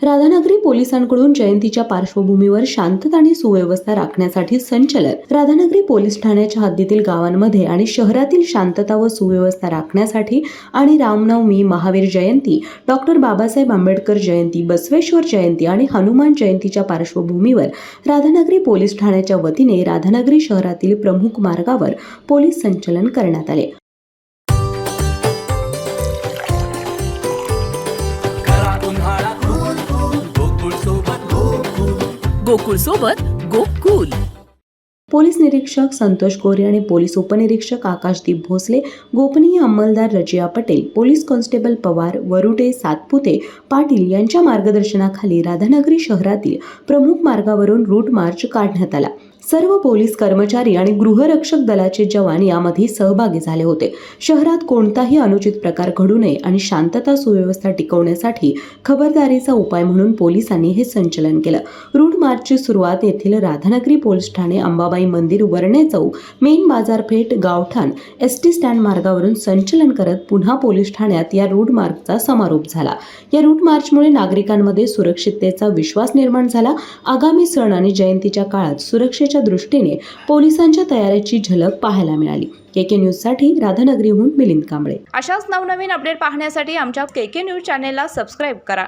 राधानगरी पोलिसांकडून जयंतीच्या पार्श्वभूमीवर शांतता आणि सुव्यवस्था राखण्यासाठी संचलन राधानगरी पोलीस ठाण्याच्या हद्दीतील गावांमध्ये आणि शहरातील शांतता व सुव्यवस्था राखण्यासाठी आणि रामनवमी, महावीर जयंती, डॉक्टर बाबासाहेब आंबेडकर जयंती, बसवेश्वर जयंती आणि हनुमान जयंतीच्या पार्श्वभूमीवर राधानगरी पोलीस ठाण्याच्या वतीने राधानगरी शहरातील प्रमुख मार्गावर पोलीस संचलन करण्यात आले। गोकुळ सोबत गोकुल। पोलीस निरीक्षक संतोष गोरे आणि पोलीस उपनिरीक्षक आकाशदीप भोसले, गोपनीय अंमलदार रजिया पटेल, पोलीस कॉन्स्टेबल पवार, वरुटे, सातपुते, पाटील यांच्या मार्गदर्शनाखाली राधानगरी शहरातील प्रमुख मार्गावरून रूट मार्च काढण्यात आला। सर्व पोलीस कर्मचारी आणि गृहरक्षक दलाचे जवान यामध्ये सहभागी झाले होते। शहरात कोणताही अनुचित प्रकार घडू नये आणि शांतता सुव्यवस्था टिकवण्यासाठी खबरदारीचा उपाय म्हणून पोलिसांनी हे संचलन केलं। रूट मार्चची सुरुवात येथील राधानगरी पोलीस ठाणे, अंबाबाई मंदिर, वरणे चौक, मेन बाजारपेठ, गावठाण, एसटी स्टँड मार्गावरून संचलन करत पुन्हा पोलीस ठाण्यात या रूट मार्चचा समारोप झाला। या रूट मार्चमुळे नागरिकांमध्ये सुरक्षिततेचा विश्वास निर्माण झाला। आगामी सण आणि जयंतीच्या काळात सुरक्षेच्या दृष्टीने पोलिसांच्या तयारीची झलक पाहायला मिळाली। केके न्यूज साठी राधानगरीहून मिलिंद कांबळे। अशाच नवनवीन अपडेट पाहण्यासाठी आमच्या केके न्यूज चॅनेलला सबस्क्राइब करा।